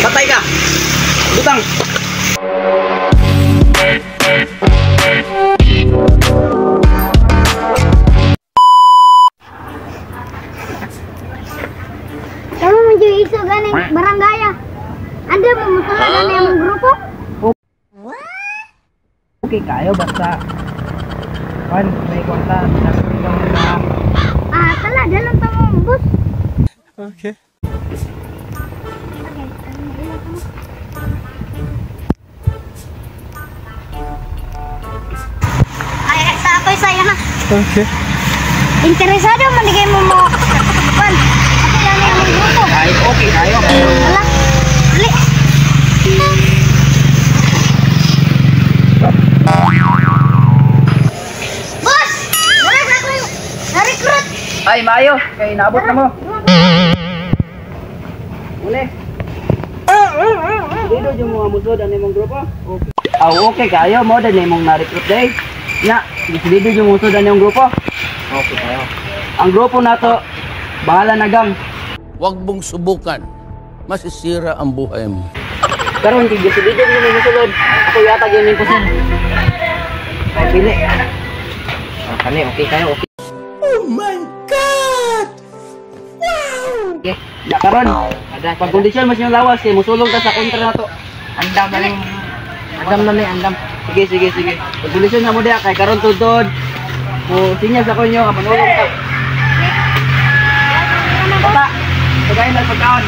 Patay ka! Butang! Kamu menuju isu ganing barangaya. Anda mau musuhan yang grupo? Okay kayo basta kan may kwarta na Tala dalam tamo bus. Okay. Ay, sa ako'y saya na. Okay. Interesado manigay mo mo. Pan, ako yan yung grupo. ay okay kayo. Ala, ali. Boss! Wala na ako na-recruit. Ay maayo, kay naabot na mo. Uli. Dito yung mga musod ang imong grupo. Okay. Okay kayo mo dan imong na-recruit day. Nya, dito yung musod ang imong grupo. Okay kayo. Ang grupo nato bahala na gang. Huwag mong subukan. Masisira ang buhay mo. Karon kay dito yung imong sulod. Ako yata gyud ning puson. Ay pili. Kani okay kayo, okay. Oh my God! Okay. Ya karon. Ada pag kondisyon mas yung lawas kay musulong ta sa kontra nato. Andam na ni. Andam. Sige. Pag kondisyon na mo dia kay karon tudod. O sinya sa konyo manulong ta. Bata. Tagay lang pagkaon.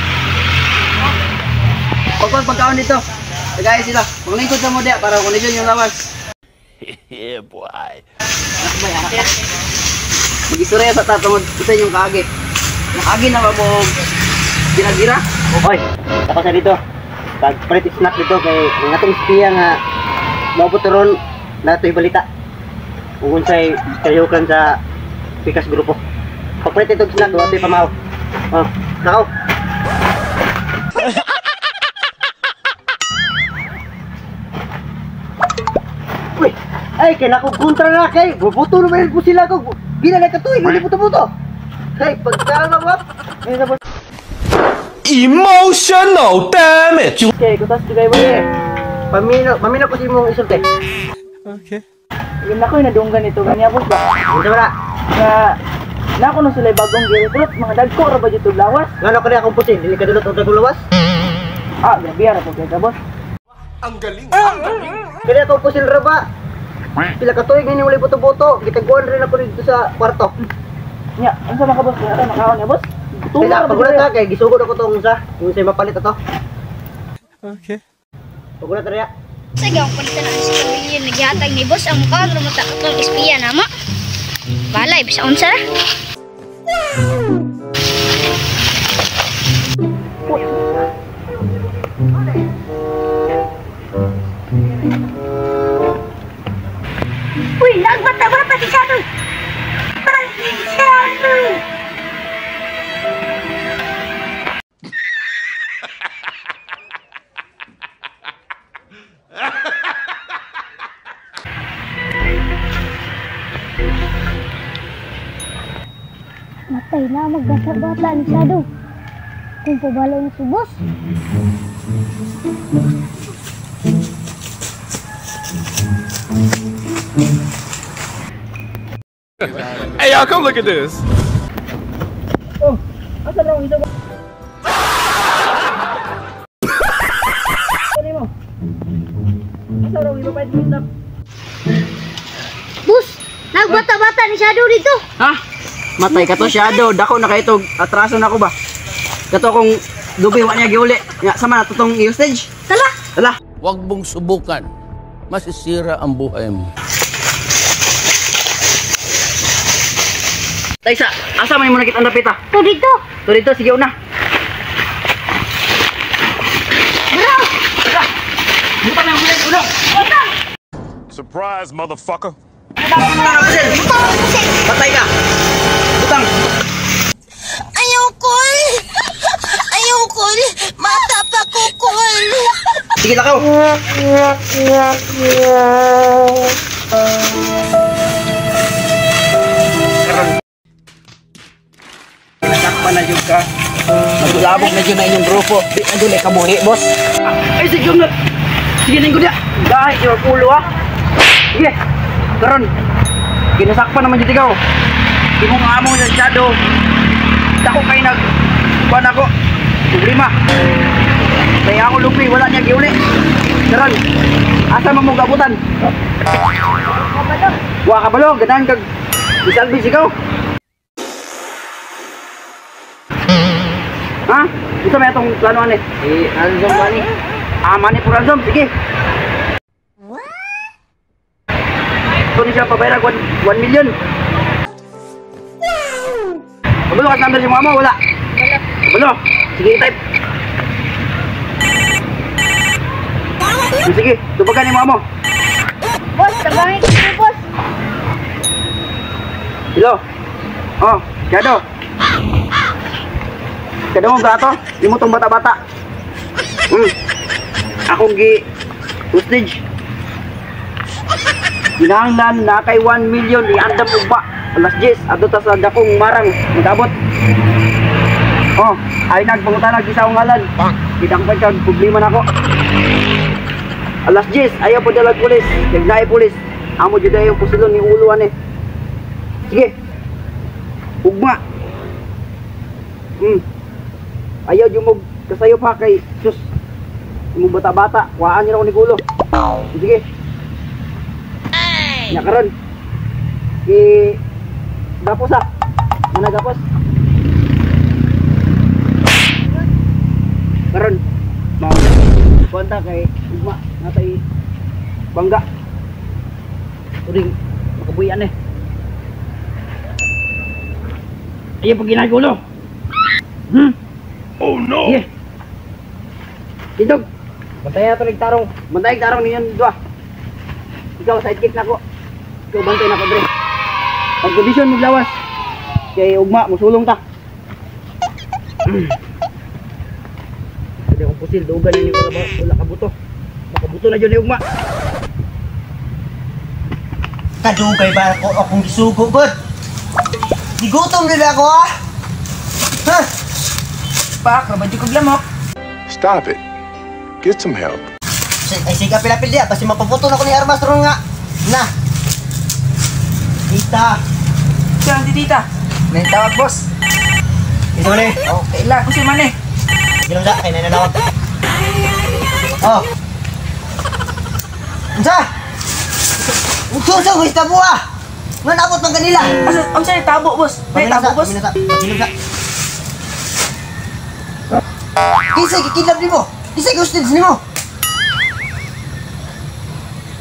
Pagkaon dito. Tagay sila. Maglingkod sa mo dia para kondisyon yung lawas. Yeah, boy. May anak ka. Mag-istorya sa tatungod isa yung kaagi. Nakagi na ba mo gira-gira? Oy, tapos na dito. Pag-pretty snack dito kay natong spiya nga mabuturon na ito'y balita. Kung sa'y kayukan sa Pikas Grupo. Pag-pretty itong snack, wala ito'y pamahaw. Oh, nakaw. Uy, ay, kaya nakukontra na kay. Bubuto naman po sila ko. Gina na katuig, hindi buto-buto. Ay, pagkala mo. Ay, tapos. Emotional damage. Okay, kutas juga ibu ya. Pamino ko si mong isulti. Okay. Yung nakoy nadunggan ito ganya po ba? Hindi ba? Na ako na sila bagong girecruit mga dagko ra ba dito lawas? Ngano ka akong pusin, dili ka dulot og dagulawas? Gabi ra po kay boss. Kaya akong pusin ra ba? Pila ka tuig ni wala buto-buto, gitaguan rin ako dito sa kwarto. Nya, unsa man ka boss? Ara makaon ya boss? Kaya pagulat ka kay gisugod ako tong sa, yung say mapalit ato. Okay. Pagulat ra. Sige, ang palitan na si Camille naghatag ni boss ang mukha ng mata itong espiya nama. Balay, bisa unsa? Uy, nagbata-bata si Shadow! Si Shadow! Matay na magbata-bata ni Shadow. Kung pabalo ni si boss. Hey, y'all, come look at this. Oh, asa na isa boss? Ano mo? Asa raw iba pa dito? Boss, nagbata-bata ni Shadow dito. Ha? Matay ka to Shadow, dako na kay ito, atraso na ako ba? Kato kung dubi wa niya giuli. Nga sama na tutong usage. Tala. Huwag mong subukan. Masisira ang buhay mo. Taysa, asa man mo nakita ang dapita? To dito. To dito, sige una. Bro, Buta na ulit, ulo. Surprise, motherfucker. Patay ka. Butang. Ayaw ko, mata pa ko, Sige lakaw. pa na yun ka. Nagulabog na yun na inyong grupo. Di na yun ay kabuhi, boss. Ay, sige na. Sige na yun. Dahil yung pulo, ha. Sige. Karon. Kinasakpan naman dito ikaw. Di mo nga among sa shadow. Dako kayo kuan ako. Problema. Kaya ako lupi, wala niya giuli. Karon. Asa mo gabutan? Wa kabalo, ganahan kag isalbis ikaw. Ha? Ito may itong plano ani. Ransom mani. Mani po ransom, sige. Ito ni siya pabayra 1 million. Kabalo ka number si mama, wala. Kabalo. Sige, type. Sige, tubagan ni mama. Boss, tabangin ko si boss. Hello. Oh, Shadow. Shadow mo gato? Di mo tong bata-bata. Akong hostage. Ginahanglan na kay 1 million iandam ugba. Alas 10 adto ta sa dakong marang magabot. Oh, ay nagpangutanag isa akong ngalan. Kitang pa kag problema nako. Alas 10 ayaw po dalag pulis. Nagnay pulis. Amo jud yung pusilon ni uluan eh. Sige. Ugma. Ayaw jud mo kasayo pa kay sus. Mo bata-bata, waan niyo ako ni gulo. Sige. Nya karon. Gapos ah. Mana gapos? Karon. Mau kontak kay ugma natay bangga. Uring makabuyan eh. Ayaw pag ginagulo. Oh no. Yeah. Tidog. Bantay ato nagtarong. Bantay tarong ninyo dua. Ikaw sidekick nako. Ikaw bantay nako dre. Pag kondisyon maglawas. Kay ugma musulong ta. Pwede akong pusil dugan ni wala kabuto. Makabuto na jud ni ugma. Kadugay ba ako akong gisugo god? Digutom din ako ha. Ha? Pak, rabad ko lamok. Stop it. Get some help. Ay siga pilapil dia basta mapaputo na ko ni armas ron nga. Na. Tita. Saan di tita? May tawag boss. Ito ni. Okay lang kung si Mane. Gilom sa kay nanawag. Oh. Unsa? Unsa ko ista buah. Manabot man kanila. Asa ang say tabo boss? May tabo boss. Gilom sa. Kisay kikidlap nimo. Kisay hostage nimo.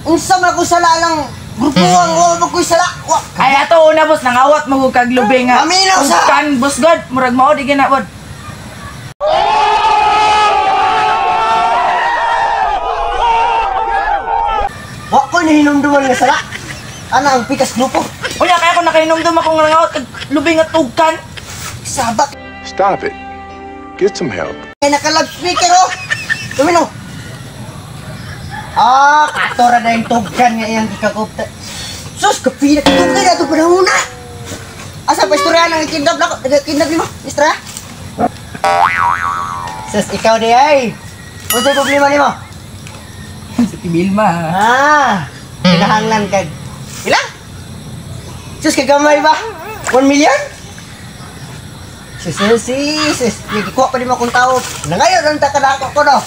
Unsa man ko sala lang grupo ang wa ko sala. Ay ato una boss nangawat mo kag lubing nga. Aminaw sa. Kan boss god murag mao di ginabod. Wa ko ni hinumduman nga sala. Ana ang pikas grupo. Unya kaya ko nakainomdom akong nangawat kag lubing nga tugkan. Sabak. Stop it. Get some help. Kaya naka-loudspeaker oh! Tumino! Katora na yung tugkan nga yung ikakupta. Sus! Kapinak tugkan na ito panahon na! Asa pa istorya nang ikindap na ko? Ikindap ni mo? Istorya? Sus! Ikaw di ay! Ano sa'yo problema ni mo? Sa Tibilma. Kinahanglan kag... Ilang? Sus! Kagamay ba? 1 million? Sus, nagikuha pa di mo akong tao. Na ngayon, ang takadako ko, no?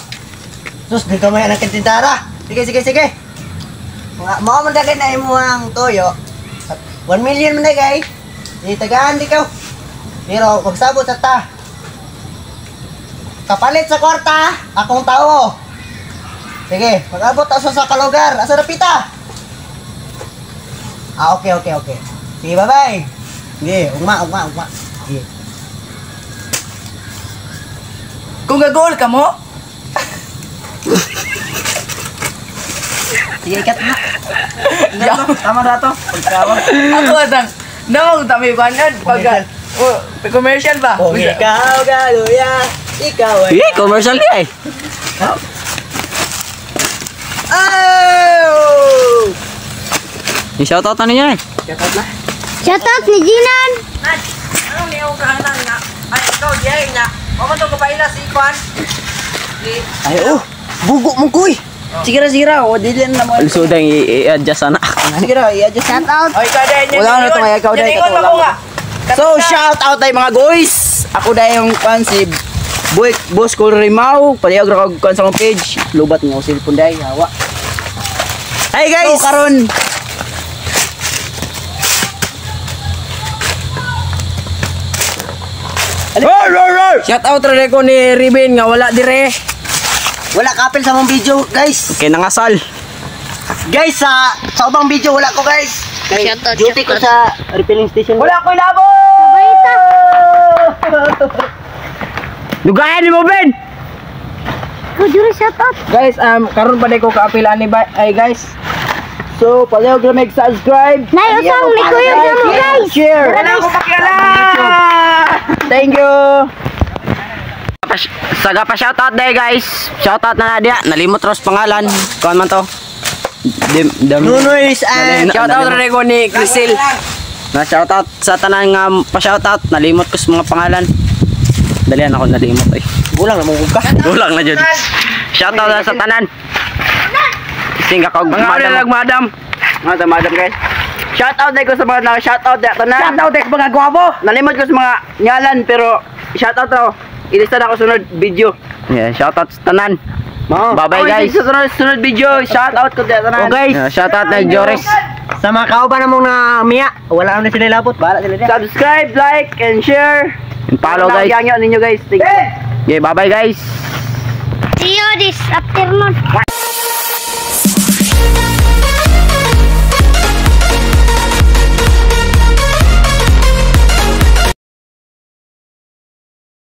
Sus, nagkamaya ng kantintara. Sige. Mga mandagay na mo ang toyo. 1 million mandagay. Tagaan di ka. Pero, magsabot sa ta. Kapalit sa kwarta, akong tao. Sige, mag-abot aso sa kalugar. Asa na pita? Okay. Sige, bye-bye. Sige, ugma. Sige. Kung gagol ka mo? Sige, ikat na. Tama na to. Pagkawag. Ako atang. Nawag tami banad. Pag commercial ba? Kung ikaw galuya, ikaw ay... Commercial niya eh. Oh! I-shoutout na niya eh. Shoutout na. Shoutout ni Jinan. Ano niya yung kahanan nga? Ay, ikaw, diay na. Pamanto ko pa ila si Kwan. Ay, oh. Bugo mo, kuy. Sige ra. O, dili na mo. Lusudang i-adjust ana. Sige ra, i-adjust. Shout out. Ay, ikaw dahil. Wala na ito, ikaw dahil. So, shout out tayo mga guys. Ako dahil yung kwan si Boss Cool Rimao. Palihag ra kag kwan sa akong page. Lubat nga ako cellphone dahil. Hawa. Hey guys. So, karon. Shout out ra ko ni Riben nga wala dire. Wala kapil sa mong video, guys. Kay nangasal. Guys, sa ubang video wala ko, guys. Kay Shout out, duty ko shout sa refilling station. Wala ko labo. Baita. Dugayan ni mo Ben. Kujuri shout out. Guys, karon pa day ko kaapil ani ba ay guys. So, palihog ra mag-subscribe. Nay, usang ni Kuya Jamo, guys. Share. Wala ko pakiala. Thank you. Saga pa shoutout day guys. Shoutout na dia. Nalimot ros pangalan. Kuan man to. Nunoys and Shoutout ra ko ni Crisil. Na shoutout sa tanan nga pa-shoutout. Nalimot ko sa mga pangalan. Dalian ako nalimot ay. gulang na mong ka. Gulang na jud. Shoutout na sa tanan. Sing ka kog madam. Madam guys. Shout out day ko sa mga shout out day tanan. Shout out day sa mga gwapo. Nalimot ko sa mga nyalan pero shout out raw. Ilista na ako sunod video. Yeah, shoutout sa tanan. Bye Bye-bye, guys. Sa sunod video, shout out ko day tanan. Okay, shoutout na Joris. Sa mga kauban namong na miya, wala na sila labot. Bala sila diya. Subscribe, like, and share. And follow guys. Nagyangyo ninyo guys. Thank you. Okay, bye-bye guys. See you this afternoon.